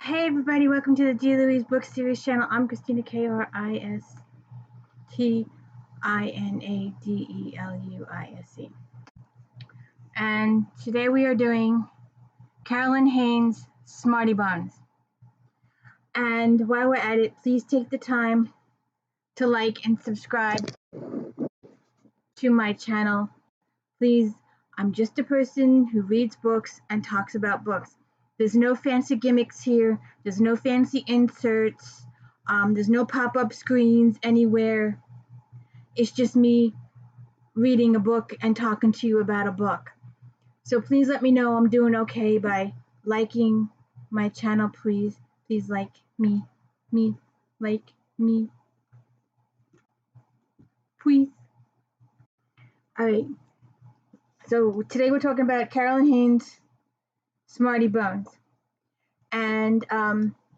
Hey everybody, welcome to the D. Louise Book Series channel. I'm Christina Kristinedeluise. And today we are doing Carolyn Haines' Smarty Bones. And while we're at it, please take the time to like and subscribe to my channel. Please, I'm just a person who reads books and talks about books. There's no fancy gimmicks here. There's no fancy inserts. There's no pop-up screens anywhere. It's just me reading a book and talking to you about a book. So please let me know I'm doing okay by liking my channel, please. Please like me, like me, please. All right. So today we're talking about Carolyn Haines' Smarty Bones. And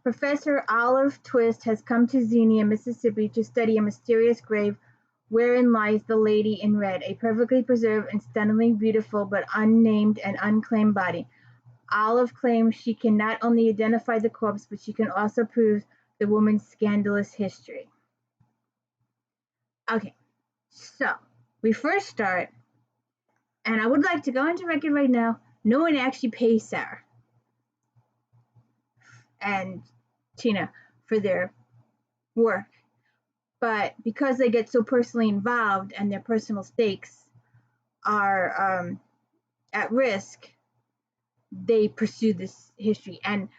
Professor Olive Twist has come to Xenia, Mississippi to study a mysterious grave wherein lies the lady in red, a perfectly preserved and stunningly beautiful but unnamed and unclaimed body. Olive claims she can not only identify the corpse, but she can also prove the woman's scandalous history. Okay, so we first start, and I would like to go into record right now, no one actually pays Sarah and Tina for their work. But because they get so personally involved and their personal stakes are at risk, they pursue this history. And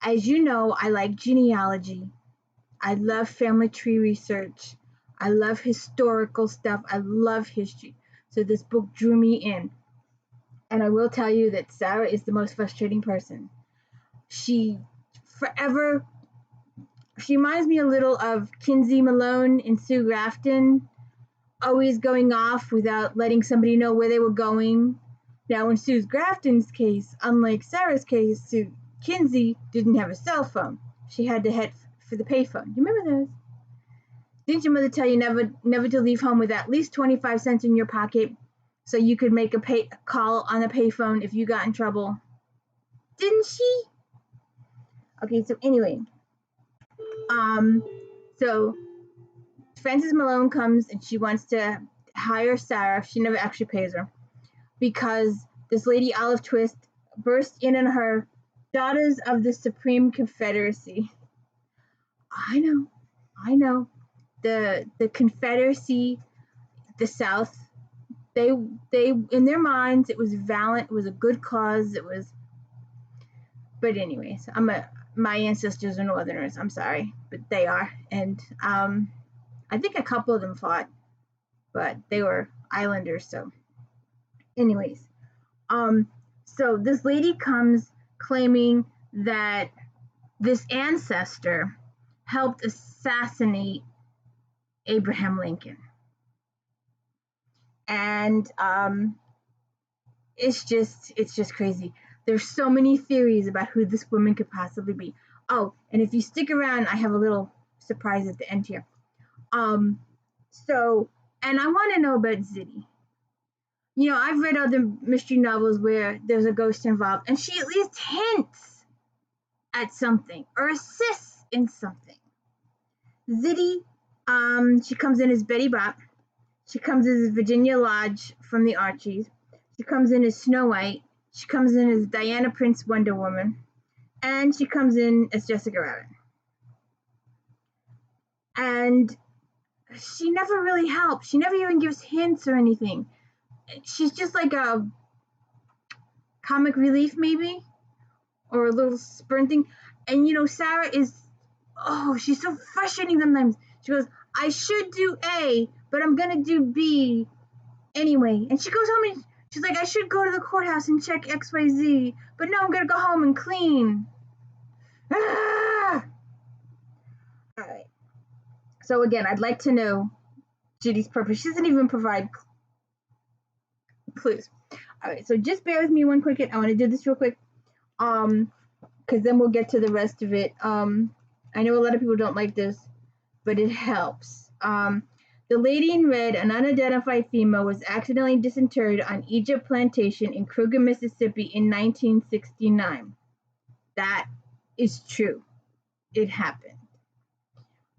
as you know, I like genealogy. I love family tree research. I love historical stuff. I love history. So this book drew me in. And I will tell you that Sarah is the most frustrating person. She reminds me a little of Kinsey Malone in Sue Grafton, always going off without letting somebody know where they were going. Now, in Sue Grafton's case, unlike Sarah's case, Kinsey didn't have a cell phone. She had to head for the payphone. You remember those? Didn't your mother tell you never to leave home with at least 25 cents in your pocket so you could make a call on a payphone if you got in trouble? Didn't she? Okay, so anyway. So Frances Malone comes and she wants to hire Sarah. She never actually pays her because this lady Olive Twist burst in on her Daughters of the Supreme Confederacy. I know. The Confederacy, the South, they in their minds it was valiant, it was a good cause, but anyways, my ancestors are Northerners, I'm sorry, but they are. And I think a couple of them fought, but they were Islanders, so anyways. So this lady comes claiming that this ancestor helped assassinate Abraham Lincoln. And it's just crazy. There's so many theories about who this woman could possibly be. Oh, and if you stick around, I have a little surprise at the end here. And I want to know about Zitty. You know, I've read other mystery novels where there's a ghost involved, and she at least hints at something or assists in something. Zitty, she comes in as Betty Bopp. She comes in as Virginia Lodge from the Archies. She comes in as Snow White. She comes in as Diana Prince Wonder Woman. And she comes in as Jessica Rabbit. And she never really helps. She never even gives hints or anything. She's just like a comic relief, maybe, or a little sprinting. And you know, Sarah is, she's so frustrating sometimes. She goes, I should do A, but I'm gonna do B anyway. And she goes home and she's like, I should go to the courthouse and check XYZ, but no, I'm gonna go home and clean. Ah! All right. So again, I'd like to know Judy's purpose. She doesn't even provide clues. All right, so just bear with me one quick. I want to do this real quick, because then we'll get to the rest of it. I know a lot of people don't like this, but it helps. The lady in red, an unidentified female, was accidentally disinterred on Egypt Plantation in Kruger, Mississippi in 1969. That is true. It happened.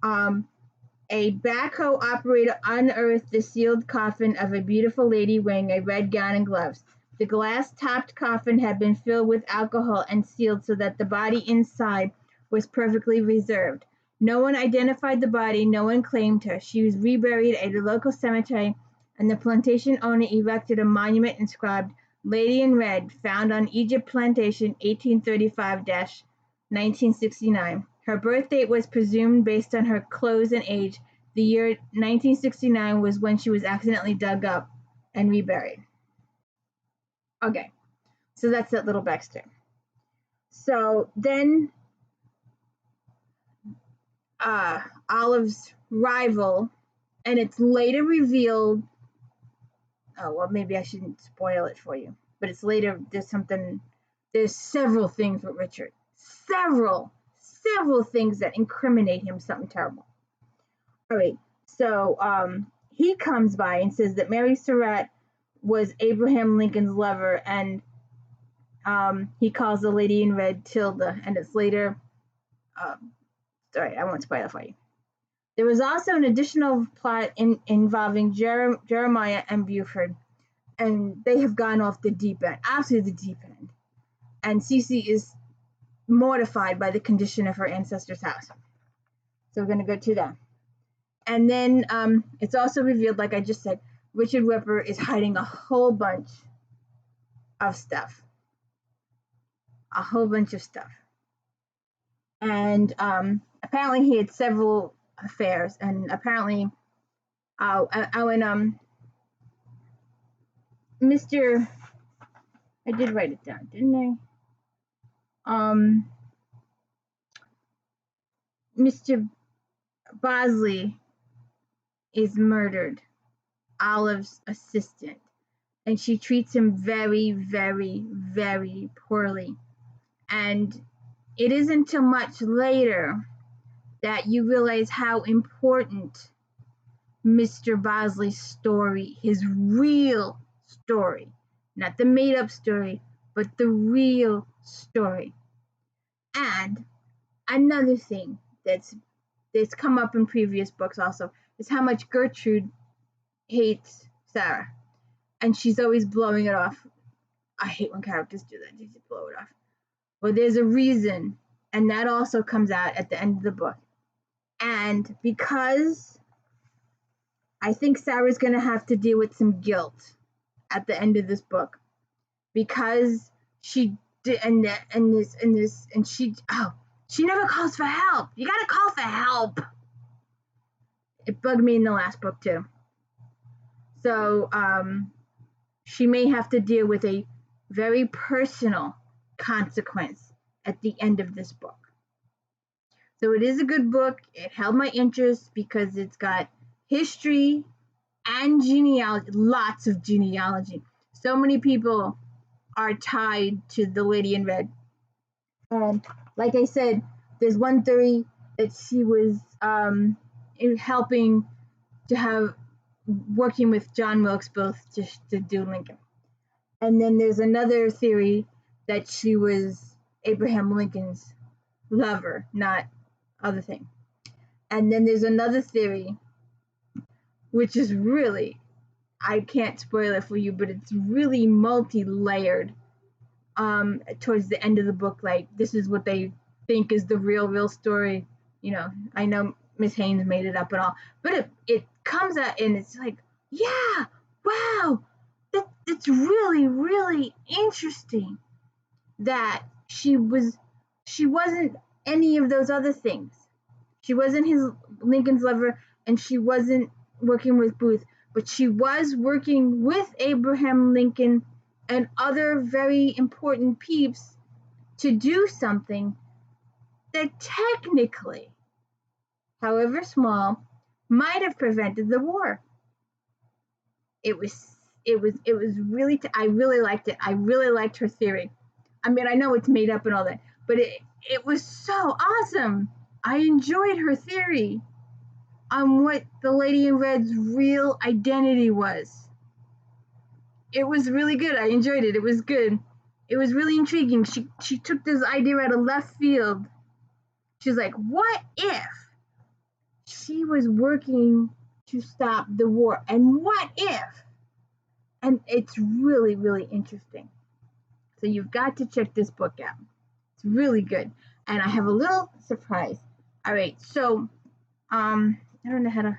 A backhoe operator unearthed the sealed coffin of a beautiful lady wearing a red gown and gloves. The glass-topped coffin had been filled with alcohol and sealed so that the body inside was perfectly reserved. No one identified the body, no one claimed her. She was reburied at a local cemetery, and the plantation owner erected a monument inscribed Lady in Red, found on Egypt Plantation, 1835-1969. Her birth date was presumed based on her clothes and age. The year 1969 was when she was accidentally dug up and reburied. Okay, so that's that little backstory. So then Olive's rival, and it's later revealed, oh, well, maybe I shouldn't spoil it for you, but it's later, there's several things with Richard. Several things that incriminate him something terrible. All right, so he comes by and says that Mary Surratt was Abraham Lincoln's lover, and he calls the lady in red Tilda, and it's later, sorry, I won't spoil it for you. There was also an additional plot involving Jeremiah and Buford, and they have gone off the deep end, absolutely the deep end. And Cece is mortified by the condition of her ancestors' house. So we're going to go to that. And then it's also revealed, like I just said, Richard Whipper is hiding a whole bunch of stuff. And apparently he had several affairs, and apparently Mr. I did write it down, didn't I? Mr. Bosley is murdered, Olive's assistant, and she treats him very, very, very poorly. And it isn't until much later that you realize how important Mr. Bosley's story, his real story, not the made-up story, but the real story. And another thing that's come up in previous books also is how much Gertrude hates Sarah, and she's always blowing it off. I hate when characters do that. They just blow it off. Well, there's a reason, and that also comes out at the end of the book. And because I think Sarah's going to have to deal with some guilt at the end of this book, because she did, and she never calls for help. You got to call for help. It bugged me in the last book too. So she may have to deal with a very personal consequence at the end of this book. So it is a good book. It held my interest because it's got history and genealogy, lots of genealogy. So many people are tied to the Lady in Red. Like I said, there's one theory that she was helping to have, working with John Wilkes Booth to do Lincoln. And then there's another theory that she was Abraham Lincoln's lover, not other thing. And then there's another theory, which is really, I can't spoil it for you, but it's really multi-layered. Towards the end of the book, like, this is what they think is the real story. You know, I know Miss Haines made it up and all, but it comes out and it's like, yeah, wow, it's really, really interesting that she wasn't any of those other things. She wasn't Lincoln's lover, and she wasn't working with Booth, but she was working with Abraham Lincoln and other very important peeps to do something that technically, however small, might have prevented the war. It was really, I really liked it. I really liked her theory. I mean, I know it's made up and all that, but it was so awesome. I enjoyed her theory on what the Lady in Red's real identity was. It was really good. I enjoyed it. It was good. it was really intriguing. She took this idea out of left field. She's like, what if she was working to stop the war? And what if? And it's really, really interesting. So you've got to check this book out. It's really good. And I have a little surprise. All right, so I don't know how to.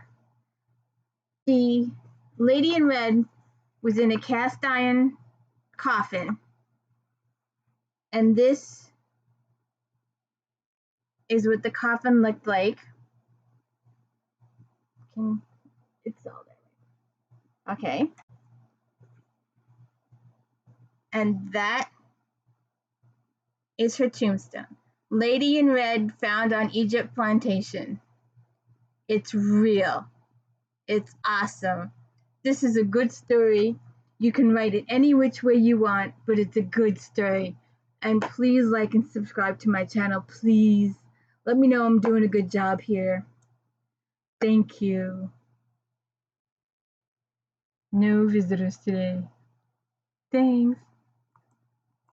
The lady in red was in a cast iron coffin, and this is what the coffin looked like. It's all there. Okay. And that is her tombstone. Lady in red found on Egypt plantation. It's real. It's awesome. This is a good story. You can write it any which way you want, but it's a good story. And please like and subscribe to my channel, please. Let me know I'm doing a good job here. Thank you. No visitors today. Thanks.